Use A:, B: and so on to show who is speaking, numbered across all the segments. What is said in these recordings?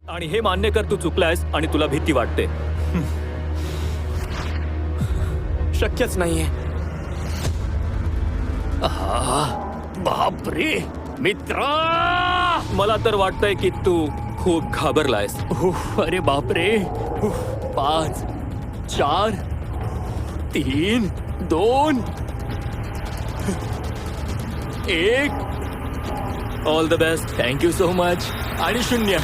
A: आणि हे मान्य कर तू चुकलायस आणि तुला भीती वाटते.
B: शक्यच नाहीये.
C: बापरे मित्रा,
A: मला तर वाटतंय की तू खूप घाबरलायस.
C: अरे बापरे. 5 4 3 2 1.
A: All the best.
C: Thank you so much. आणि 0.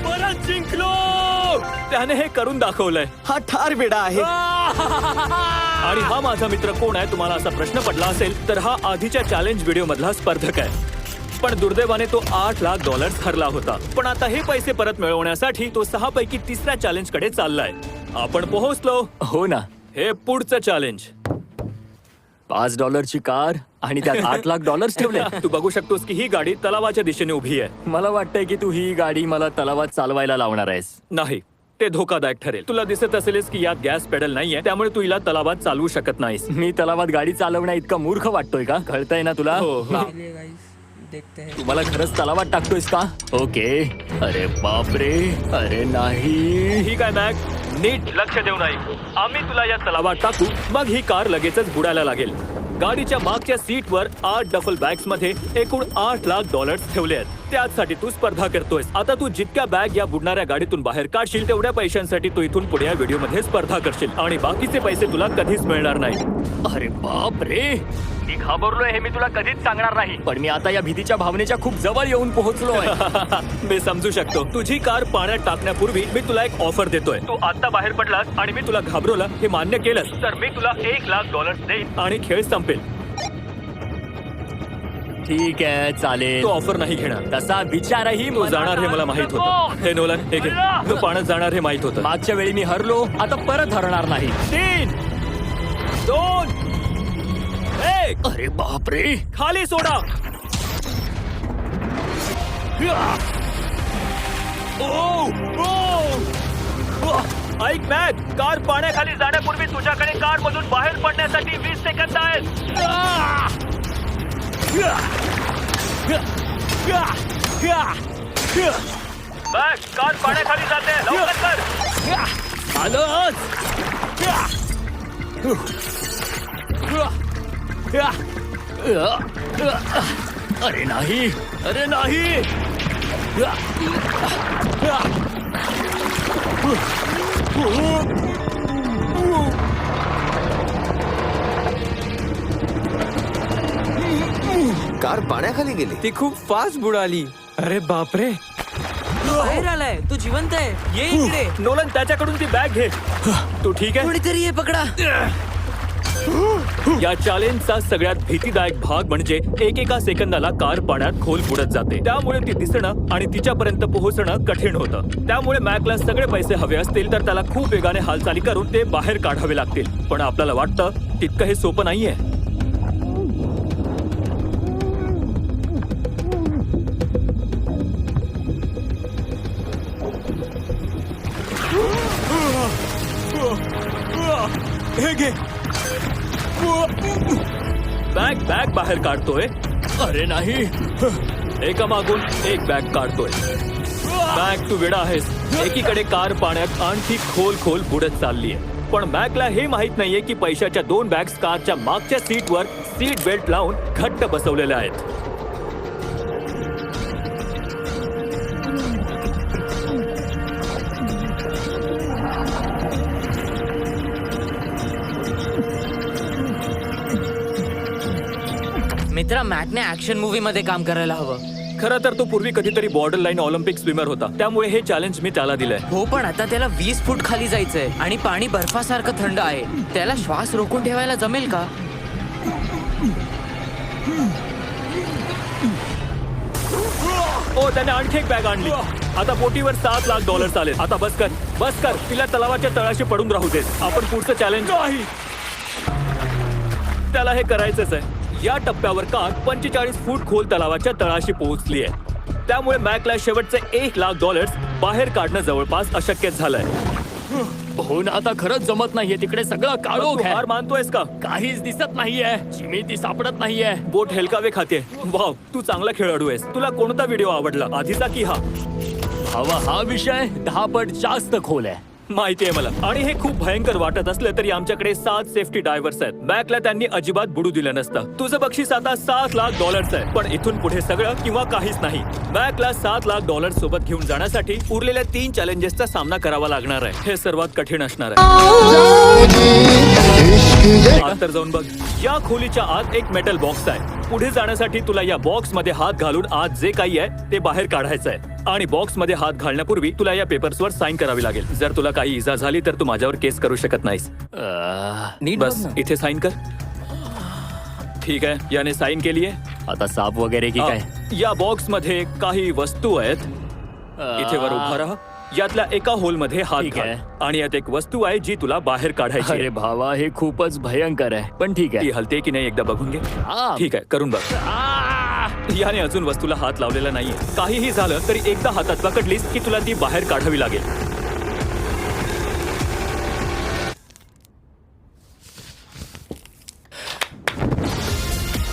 A: परत जिंकलो. त्याने हे करून दाखवलंय.
B: हा ठार वेडा आहे.
A: आणि हा माझा मित्र कोण आहे तुम्हाला असा प्रश्न पडला असेल तर हा आधीच्या चॅलेंज व्हिडिओ मधला स्पर्धक आहे. पण दुर्दैवाने तो $8 लाख हरला होता. पण आता हे पैसे परत मिळवण्यासाठी तो 6 पैकी 3ऱ्या चॅलेंज कडे चाललाय. आपण पोहोचलो.
C: हो ना.
A: हे पुढचं चॅलेंज.
C: $5 कार आणि त्यात $8 लाख ठेवले.
A: तू बघू शकतोस की ही गाडी तलावाच्या दिशेने उभी आहे.
C: मला वाटतंय की तू ही गाडी मला तलावात चालवायला लावणार आहेस.
A: नाही, ते धोकादायक ठरेल. तुला दिसत असेलच की यात गॅस पेडल नाहीये, त्यामुळे तू हिला तलावात चालवू शकत नाहीस.
C: मी तलावात गाडी चालवण्या इतका मूर्ख वाटतोय का? कळतंय ना तुला?
A: हो, हो.
D: देखते हैं.
C: तू मला खरंच तलावात टाकतोयस का? ओके. अरे बापरे. अरे नाही.
A: ठीक आहे मॅक, नीट लक्ष देऊ नाही. आम्ही तुला या तलावात टाकू, मग ही कार लगेचच बुडायला लागेल. गाडीच्या मागच्या सीटवर 8 डफल बॅग्स मध्ये एकूण $8 लाख ठेवले आहेत. त्यासाठी तू स्पर्धा करतोयस. आता तू जितक्या बॅग या बुडणाऱ्या गाडीतून बाहेर काढशील तेवढ्या पैशांसाठी तू इथून पुढे या व्हिडिओ मध्ये स्पर्धा करशील आणि बाकीचे पैसे तुला कधीच मिळणार नाही.
C: अरे बापरे. मी घाबरलोय हे मी तुला कधीच सांगणार नाही. पण मी आता या भीतीच्या भावनेच्या खूप जवळ येऊन पोहोचलोय.
A: मी समजू शकतो. तुझी कार पाण्यात टाकण्यापूर्वी मी तुला एक ऑफर देतोय. तू आता बाहेर पडलास आणि मी तुला घाबरवलं हे मान्य केलंस तर मी तुला $1 लाख देईन आणि खेळ संपेल.
C: ठीक आहे, चालेल.
A: तो ऑफर नाही घेणार.
C: तसा विचारही
A: तो जाणार हे मला माहित होतं. हे नोलन, हे घे. तो पाण्यात जाणार हे माहित होतं.
C: मागच्या वेळी मी हरलो, आता परत हरणार नाही.
A: 3 2 1.
C: अरे बापरे.
A: खाली सोडा. ऐक मॅक, कार पाण्याखाली जाण्यापूर्वी तुझ्याकडे कार मधून बाहेर पडण्यासाठी 20 सेकंद आहेत. मॅक, कार पाण्याखाली जाते. लवकर कर.
C: आलोच. अरे नाही. अरे नाही.
B: कार पाण्याखाली गेली.
E: ती खूप फास्ट बुडाली.
B: अरे बापरे.
D: बाहेर आलाय. तू जिवंत आहे. ये इकडे.
A: नोलन, त्याच्याकडून ती बॅग घे. तू ठीक आहे?
D: कोणीतरी ये पकडा.
A: या चॅलेंजचा सगळ्यात भीतीदायक भाग म्हणजे एकेका सेकंदाला कार पाण्यात खोल बुडत जाते. त्यामुळे ती दिसणं आणि तिच्यापर्यंत पोहोचणं कठीण होतं. त्यामुळे मॅकला सगळे पैसे हवे असतील तर त्याला खूप वेगाने हालचाली करून ते बाहेर काढावे लागतील. पण आपल्याला वाटतं तितकं हे सोपं नाहीये.
B: हे घे.
A: बॅग बाहेर काढतोय.
C: अरे नाही.
A: एका मागून एक बॅग काढतोय. मॅक, तू वेडा आहेस. एकीकडे कार पाण्यात आणखी खोल बुडत चाललीये. पण मॅकला हे माहित नाहीये की पैशाच्या 2 बॅग्स कारच्या मागच्या सीटवर सीट बेल्ट लावून घट्ट बसवलेल्या आहेत.
D: मित्रा, मॅकने ऍक्शन मूवी मध्ये काम करायला हवं.
A: खरं तर तो पूर्वी कधीतरी बॉर्डर लाईन ऑलिम्पिक स्विमर होता. त्यामुळे हे चॅलेंज मी त्याला दिलंय.
D: हो, पण आता त्याला 20 फूट खाली जायचंय आणि पाणी बर्फासारखं थंड आहे. त्याला श्वास रोखून ठेवायला जमेल का?
A: ओ, त्याने आणखी एक बॅग आणली. आता बोटीवर $7 लाख आले. आता बस कर. तिला तलावाच्या तळाशी पडून राहू देस. आपण पुढचं चॅलेंज त्याला हे करायचंच आहे. या टप्प्यावर कार 45 फूट खोल तलावाच्या तळाशी पोहोचली आहे. त्यामुळे मॅकला शेवटचे $1 लाख बाहेर काढणं जवळपास अशक्य झालंय.
C: हो ना, आता खरंच जमत नाहीये, तिकडे सगळं काळोख
A: तू हार
C: आहे,
A: मानतोयस का?
C: काहीच दिसत नाहीये. जिमी ती सापडत नाहीये.
A: बोट हेलकावे खाते. वाव, तू चांगला खेळाडू आहेस. तुला कोणता व्हिडिओ आवडला, आधीचा की हा?
C: भावा, हा विषय 10 पट जास्त खोल आहे.
A: माहितीये मला. आणि हे खूप भयंकर वाटत असलं तरी आमच्याकडे 7 सेफ्टी डायव्हर्स आहेत. मॅकला त्यांनी अजिबात बुडू दिलं नसतं. तुझं बक्षीस आता $7 लाख आहे. पण इथून पुढे सगळं किंवा काहीच नाही. मॅकला $7 लाख सोबत घेऊन जाण्यासाठी उरलेल्या 3 चॅलेंजेसचा सामना करावा लागणार आहे. हे सर्वात कठीण असणार आहे. आत तर जाऊन बघ. या खोलीच्या आत एक मेटल बॉक्स आहे. पुढे जाण्यासाठी तुला या बॉक्स मध्ये हात घालून आत जे काही आहे ते बाहेर काढायचं आहे. आणि बॉक्स मध्ये हात घालण्यापूर्वी तुला या पेपर्सवर साईन करावी लागेल. जर तुला काही इजा झाली तर तू माझ्यावर केस करू शकत नाहीस.
D: नीट
A: बस
D: बघ ना.
A: इथे साईन कर. ठीक आहे, याने साईन केली आहे.
C: आता साप वगैरे की काय?
A: या बॉक्स मध्ये काही वस्तू आहेत. इथे वर उभा राहा. यातल्या एका होल मध्ये हात
C: ठीक
A: घाल.
C: आहे.
A: आणि यात एक वस्तू आहे जी तुला बाहेर काढायची
C: अरे
A: आहे.
C: भावा, हे खूपच भयंकर आहे, पण ठीक
A: ती
C: आहे.
A: हलते की नाही एकदा बघून घे.
C: आ!
A: ठीक आहे, करून बघ. याने अजून वस्तूला हात लावलेला नाहीये. काहीही झालं तरी एकदा हातात पकडलीस की तुला ती बाहेर काढावी लागेल.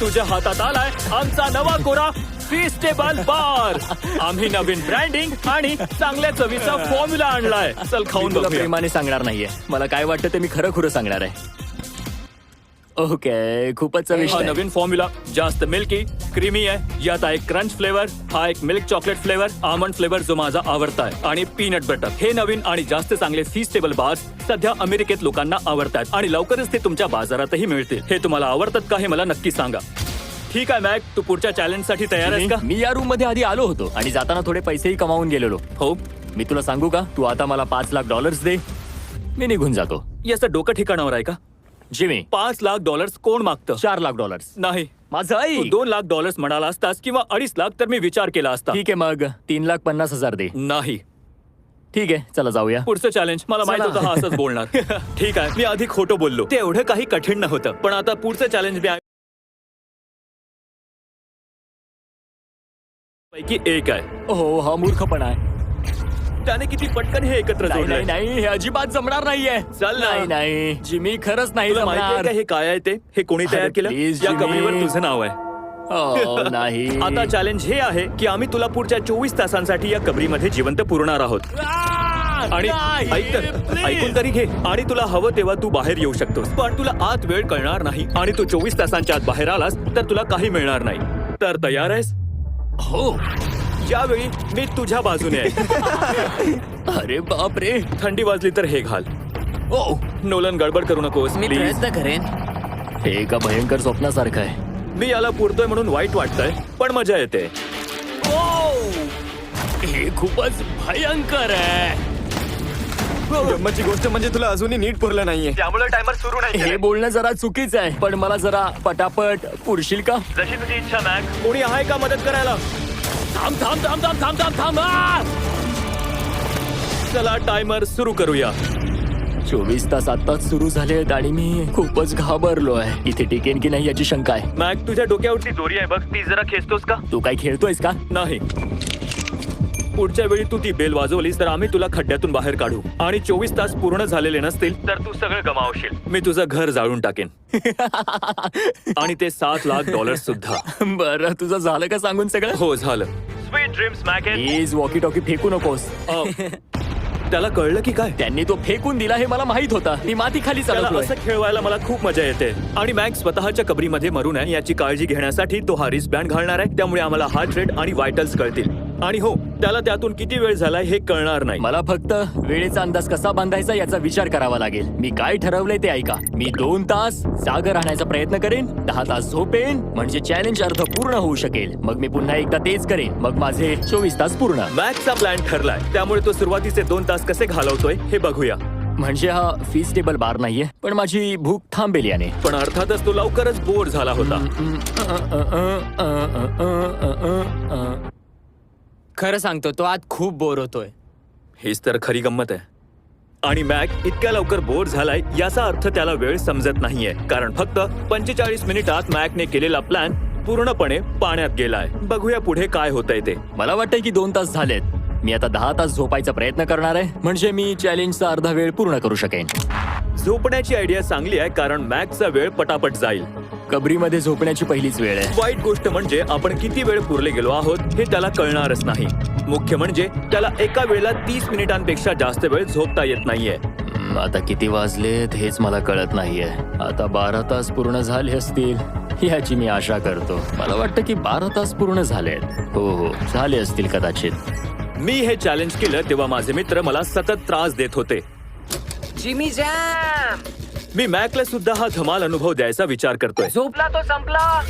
A: तुझ्या हातात आलाय आमचा नवा कोरा फीस्टेबल बार. आम्ही नवीन ब्रँडिंग आणि चांगल्या चवीचा फॉर्म्युला आणलाय. चल
C: मी
A: खाऊन
C: तुला
A: बघूया.
C: प्रेमाने सांगणार नाहीये. मला काय वाटतं ते मी खरं खुरं सांगणार आहे. ओके, खूपच चविष्ट
A: हा
C: आहे.
A: नवीन फॉर्म्युला जास्त मिल्की क्रीमी आहे. यात आहे क्रंच फ्लेवर, हा एक milk chocolate flavour, almond flavour जो माझा आवडता आहे, आणि पीनट बटर. हे नवीन आणि जास्त चांगले फीस्टेबल बार्स सध्या अमेरिकेत लोकांना आवडतात आणि लवकरच ते तुमच्या बाजारातही मिळतील. हे तुम्हाला आवडतात का हे मला नक्की सांगा. ठीक आहे मॅक, तू पुढच्या चॅलेंज साठी तयार आहेस का?
C: मी या रूम मध्ये आधी आलो होतो आणि जाताना थोडे पैसेही कमावून गेलेलो.
A: हो.
C: मी तुला सांगू का, तू आता मला $5 लाख दे, मी निघून जातो.
A: याचं डोकं ठिकाणावर आहे का?
C: जिमी,
A: $5 लाख कोण मागतं?
C: $4 लाख.
A: नाही.
C: माझं
A: तू
C: ऐक.
A: $2 लाख म्हणाला असतास किंवा 2.5 लाख तर मी विचार केला असता.
C: ठीक आहे, मग $3,50,000 दे.
A: नाही.
C: ठीक आहे, चला जाऊया.
A: पुढचं चॅलेंज मला माहित
C: चला.
A: होतं हा असंच बोलणार. ठीक आहे, मी आधी खोटं बोललो. ते एवढं काही कठीण नव्हतं. पण आता पुढचं चॅलेंज मी पैकी एक आहे.
C: हो, हा मूर्खपणा आहे.
A: त्याने किती पटकन हे एकत्र
C: नाही
A: जोडलंय.
C: नाही नाही, हे अजिबात जमणार नाहीये.
A: चल ना.
C: नाही नाही, जिमी, खरंच नाही
A: तुला माहिती आहे
C: जमणार.
A: का हे काय आहे ते? हे कोणी तयार
C: अरे
A: केलं?
C: please,
A: या
C: जिमी.
A: कबरीवर तुझं नाव आहे.
C: हो, नाही.
A: आता चॅलेंज हे आहे की आम्ही तुला पुढच्या 24 तासांसाठी या कबरीमध्ये जिवंत पुरणार आहोत. आणि
C: नाही,
A: ऐक तर,
C: please.
A: ऐकून तरी घे. आणि तुला हवं तेव्हा तू बाहेर येऊ शकतोस, पण तुला आत वेळ कळणार नाही. आणि तू 24 तासांच्या आत बाहेर आलास तर तुला काही मिळणार नाही. तर तयार आहेस?
C: हो.
A: यावेळी मी तुझ्या बाजूने आहे.
C: अरे बापरे.
A: थंडी वाजली तर हे घाल.
C: ओ,
A: नोलन, गडबड करू नकोस
D: मी
A: प्लीज.
D: प्रयत्न करेन.
C: हे एका भयंकर स्वप्नासारखं आहे.
A: मी याला पुरतोय म्हणून वाईट वाटतंय, पण मजा येते.
C: हे खूपच भयंकर आहे.
B: गंमतची गोष्ट म्हणजे तुला अजूनही नीट पुरलं नाहीये.
A: त्यामुळे टायमर सुरू
C: हे बोलणं जरा चुकीचं आहे, पण मला जरा पटापट पुरशील का?
A: जशी तुझी इच्छा मॅक. कोणी आहे का मदत करायला?
C: थांब थांब थांब थांब थांब थांब थांब. आ!
A: चला टायमर सुरू करूया.
C: 24 तास आताच सुरू झालेत आणि मी खूपच घाबरलो आहे. इथे टिकेन की नाही याची शंका आहे.
A: मॅक, तुझ्या डोक्यावरती दोरी आहे बघ, ती जरा खेचतोस का?
C: तू काय खेळतोयस का?
A: नाही. पुढच्या वेळी तू ती बेल वाजवलीस तर आम्ही तुला खड्ड्यातून बाहेर काढू. आणि 24 तास पूर्ण झालेले नसतील तर तू सगळं गमावशील. मी तुझं घर जाळून टाकेन. आणि ते $7 लाख सुद्धा.
C: बरं, तुझं झालं का सांगून सगळं?
A: हो, झालं. Sweet dreams Mac.
C: Please walkie talkie फेकू नकोस.
A: त्याला कळलं की काय?
C: त्यांनी तो फेकून दिला हे मला माहित होतं. मी माती खाली
A: त्याला
C: चालवतोय.
A: असं खेळवायला मला खूप मजा येते. आणि मॅक्स स्वतःच्या कबरीमध्ये मरू नये याची काळजी घेण्यासाठी तो हा रिस्टबँड घालणार आहे. त्यामुळे आम्हाला हार्ट रेट आणि वायटल्स कळतील. आणि हो, त्याला त्यातून किती वेळ झालाय हे कळणार नाही.
C: मला फक्त वेळेचा अंदाज कसा बांधायचा याचा विचार करावा लागेल. मी काय ठरवलंय ते ऐका. मी 2 तास जागा राहण्याचा प्रयत्न करेन, 10 तास झोपेन, म्हणजे चॅलेंज अर्ध पूर्ण होऊ शकेल. मग मी पुन्हा एकदा तेच करेन. मग माझे 24 तास पूर्ण.
A: मॅक्सचा प्लॅन ठरलाय, त्यामुळे तो सुरुवातीचे 2 तास कसे घालवतोय हे बघूया.
C: म्हणजे हा फीस्टेबल बार नाहीये, पण माझी भूक थांबेल याने.
A: पण अर्थातच तो लवकरच बोर झाला होता.
D: खरं सांगतो, तो आत खूप बोर होतोय.
A: हीच तर खरी गंमत आहे. आणि मॅक इतक्या लवकर बोर झालाय याचा अर्थ त्याला वेळ समजत नाहीये, कारण फक्त 45 मिनिटात मॅकने केलेला प्लॅन पूर्णपणे पाण्यात गेलाय. बघूया पुढे काय होतंय ते.
C: मला वाटतंय की 2 तास झालेत. मी आता 10 तास झोपायचा प्रयत्न करणार आहे, म्हणजे मी चॅलेंजचा अर्धा वेळ पूर्ण करू शकेन.
A: झोपण्याची आयडिया चांगली आहे कारण मॅकचा वेळ पटापट जाईल.
C: कबरीमध्ये झोपण्याची पहिलीच वेळ आहे.
A: वाईट गोष्ट म्हणजे आपण किती वेळ पुरले गेलो आहोत हे त्याला कळणारच नाही. मुख्य म्हणजे त्याला एका वेळेला 30 मिनिटांपेक्षा जास्त वेळ झोपता येत नाहीये.
C: आता किती वाजलेत हेच मला कळत नाहीये. आता 12 तास पूर्ण झाले असतील याची मी आशा करतो. मला वाटतं की 12 तास पूर्ण झालेत. हो झाले असतील कदाचित.
A: मी हे चॅलेंज केलं तेव्हा माझे मित्र मला सतत त्रास देत होते.
D: जिमी जॅम
A: मी मॅकला सुद्धा हा धमाल अनुभव द्यायचा विचार करतोय.
D: झोपला तो संपला.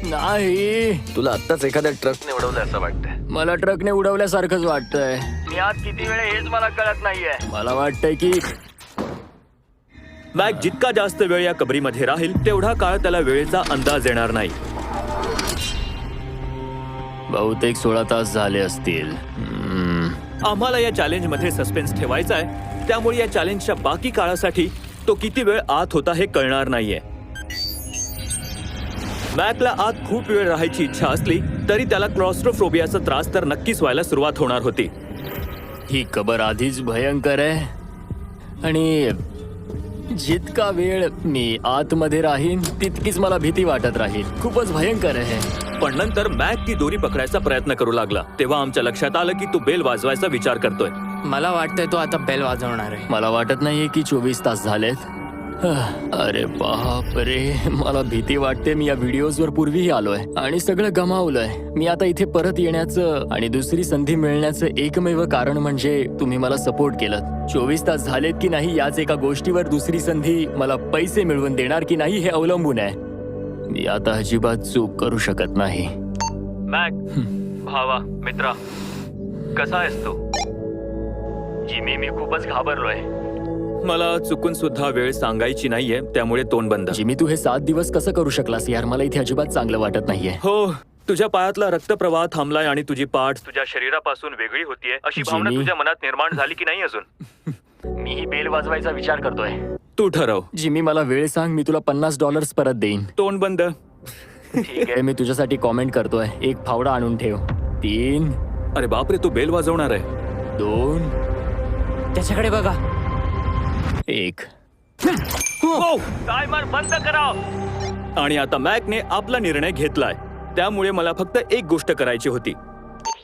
C: नाही,
B: तुला आत्ताच एखाद्या ट्रकने उडवलं असं वाटतंय.
C: मला ट्रकने उडवल्यासारखंच वाटतंय. मी आज किती वेळ हेच मला कळत नाहीये. मला वाटतंय की
A: मॅक जितका जास्त वेळ या कबरीमध्ये राहील तेवढा काळ त्याला वेळेचा अंदाज येणार नाही.
C: बहुतेक 16 तास झाले असतील.
A: आम्हाला या चॅलेंज मध्ये सस्पेन्स ठेवायचा आहे, त्यामुळे या चॅलेंजच्या बाकी काळासाठी तो किती वेळ आत होता हे कळणार नाहीये. मॅकला आत खूप वेळ राहायची इच्छा असली तरी त्याला क्लॉस्ट्रोफोबियाचा त्रास तर नक्कीच व्हायला सुरुवात होणार होती.
C: ही कबर आधीच भयंकर आहे आणि जितका वेळ मी आतमध्ये राहीन तितकीच मला भीती वाटत राहील. खूपच भयंकर आहे.
A: पण नंतर मॅक ती दोरी पकडायचा प्रयत्न करू लागला तेव्हा आमच्या लक्षात आलं की तो बेल वाजवायचा विचार करतोय.
D: मला वाटतंय तो आता बेल वाजवणार आहे.
C: मला वाटत नाहीये की 24 तास झालेत. अरे बाप रे, मला भीती वाटते. मी या व्हिडिओजवर पूर्वीही आलोय आणि सगळं गमावलंय. मी आता इथे परत येण्याचं आणि दुसरी संधी मिळण्याचं एकमेव कारण म्हणजे तुम्ही मला सपोर्ट केलं. 24 तास झालेत की नाही याच एका गोष्टीवर दुसरी संधी मला पैसे मिळवून देणार की नाही हे अवलंबून आहे. मी आता अजिबात चूक करू शकत नाही.
A: मॅक भावा मित्रा, कसा आहेस तू?
C: जिमी, मी खूपच घाबरलोय.
A: मला चुकून सुद्धा वेळ सांगायची नाहीये त्यामुळे तोंड बंद.
C: जिमी, तू हे 7 दिवस कसं करू शकलास यार? मला इथे अजिबात चांगलं वाटत नाहीये.
A: हो, तुझ्या पायातला रक्तप्रवाह थांबलाय आणि तुझी पाठ तुझ्या शरीरापासून वेगळी होतीये अशी भावना
C: जिमी.
A: तुझ्या मनात निर्माण झाली की नाही अजून?
C: मी ही बेल वाजवायचा विचार करतोय.
A: तू ठरव.
C: जिमी, मला वेळ सांग, मी तुला $50 परत देईन.
A: तोंड बंद.
C: ठीक आहे, मी तुझ्यासाठी कॉमेंट करतोय. 1 फावडा आणून ठेव. 3,
A: अरे बापरे, तू बेल वाजवणार आहे.
C: 2,
D: त्याच्याकडे बघा.
C: 1.
A: टायमर बंद करा. आणि आता मॅकने आपला निर्णय घेतलाय, त्यामुळे मला फक्त एक गोष्ट करायची होती.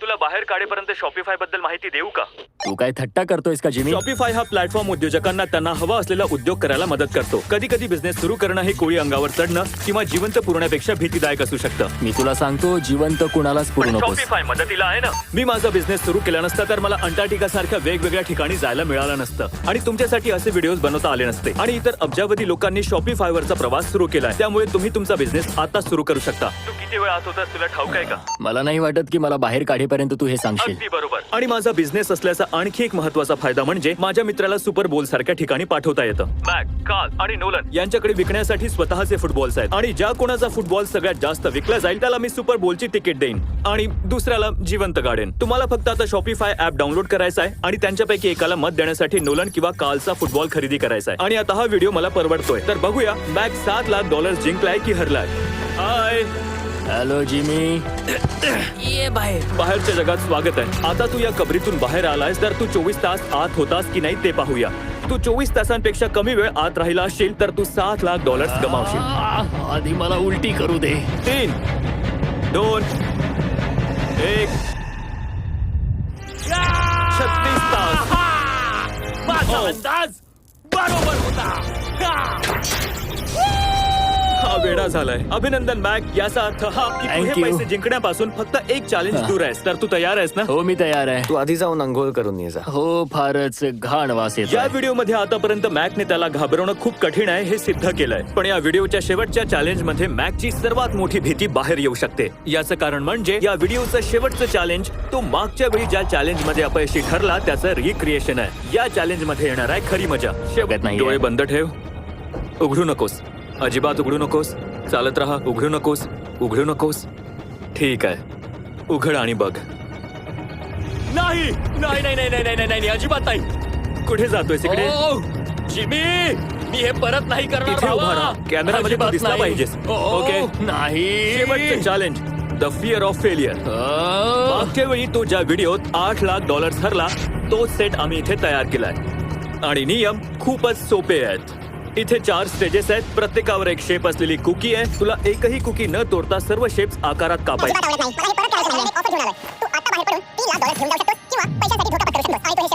A: तुला बाहेर काढेपर्यंत शॉपिफाय बद्दल माहिती देऊ का?
C: तू काय थट्टा करतोयस का जिमी?
A: शॉपिफाय हा प्लॅटफॉर्म उद्योजकांना त्यांना हवा असलेला उद्योग करायला मदत करतो. कधी कधी बिझनेस सुरू करणं हे कोळी अंगावर चढणं किंवा जिवंत पुरण्यापेक्षा भीतीदायक असू शकतं.
C: मी तुला सांगतो, जिवंत कुणालाच पुरू नकोस.
A: शॉपिफाय मदतीला आहे ना. मी माझा बिझनेस सुरू केला नसता तर मला अंटार्क्टिका सारख्या वेगवेगळ्या ठिकाणी जायला मिळालं नसतं आणि तुमच्यासाठी असे व्हिडिओज बनवता आले नसते. आणि इतर अब्जावधी लोकांनी शॉपिफाय वरचा प्रवास सुरू केलाय, त्यामुळे तुम्ही तुमचा बिझनेस आता सुरू करू शकता. तू किती वेळ आत होतास तुला ठाऊक आहे का?
C: मला नाही वाटत की मला बाहेर काढेपर्यंत तू हे सांगशील.
A: अगदी बरोबर. आणि माझा बिझनेस असल्याचा आणखी एक महत्त्वाचा फायदा म्हणजे माझ्या मित्राला सुपर बोल सारख्या ठिकाणी पाठवता येतं. मॅक, कार्ल आणि नोलन यांच्याकडे विकण्यासाठी स्वतःचे फुटबॉल्स आहेत आणि ज्या कोणाचा फुटबॉल सगळ्यात जास्त विकला जाईल त्याला मी सुपर बोलची तिकीट देईन आणि दुसऱ्याला जिवंत गाडेन. तुम्हाला फक्त आता शॉपिफाय ऍप डाउनलोड करायचा आहे आणि त्यांच्यापैकी एकाला मत देण्यासाठी नोलन किंवा कार्लचा फुटबॉल खरेदी करायचा आहे. आणि आता हा व्हिडिओ मला परवडतोय. तर बघूया मॅक $7 लाख जिंकलाय की हरलाय. हाय,
C: हॅलो जिमी.
D: ये बाहेर.
A: बाहेरच्या जगात स्वागत आहे. आता तू या कबरीतून बाहेर आलायस तर तू 24 तास आत होतास की नाही ते पाहूया. तू 24 तासांपेक्षा कमी वेळ आत राहिला असशील तर तू $7 लाख गमावशील.
C: आधी मला उलटी करू दे.
A: 3, 2, 1. 36 तास.
C: माझा
A: हो.
C: अंदाज बरोबर होता.
A: हा वेडा झालाय. अभिनंदन मॅक. याचा अर्थ हा की तू हे
C: Thank you.
A: पैसे जिंकण्यापासून फक्त एक चॅलेंज दूर आहेस. तर तू तयार आहेस ना?
C: हो, मी तयार आहे.
B: तू आधी जाऊन अंघोळ करून ये जा.
C: हो, फारच घाण वास
A: या
C: येतोय.
A: व्हिडिओमध्ये आतापर्यंत मॅकने त्याला घाबरवणं खूप कठीण आहे हे सिद्ध केलंय. पण या व्हिडिओच्या शेवटच्या चॅलेंज मध्ये मॅकची सर्वात मोठी भीती बाहेर येऊ शकते. याचं कारण म्हणजे या व्हिडिओचं शेवटचं चॅलेंज तो मागच्या वेळी ज्या चॅलेंज मध्ये अपयशी ठरला त्याचं रिक्रिएशन आहे. या चॅलेंज मध्ये येणार आहे खरी मजा.
C: शकत नाहीये.
A: डोळे बंद ठेव. उघडू नकोस. अजिबात उघडू नकोस. चालत राहा. उघडू नकोस. उघडू नकोस. ठीक आहे, उघड आणि बघ.
C: नाही नाही नाही नाही नाही नाही नाही, अजिबात नाही.
A: कुठे जातोय इकडे?
C: ओ, जिमी, मी हे परत नाही करणार.
A: तिथे उभा
C: बाबा.
A: राहा. कॅमेरामध्ये तू
C: अजिबात
A: दिसला
C: नाही.
A: पाहिजेस.
C: ओ,
A: ओके?
C: नाही.
A: शेवटचं challenge. The fear of failure. मागच्या वेळी तो ज्या व्हिडिओत $8 लाख हरला तोच सेट आम्ही इथे तयार केलाय. आणि नियम खूपच सोपे आहेत. इथे 4 स्टेजेस आहेत. प्रत्येकावर एक शेप असलेली कुकी आहे. तुला एकही कुकी न तोडता सर्व शेप्स आकारात कापायचे.
E: तू आता बाहेर पडून $3 लाख घेऊन जाऊ शकतोस किंवा पैशासाठी धोका पत्करू शकतोस आणि तो हे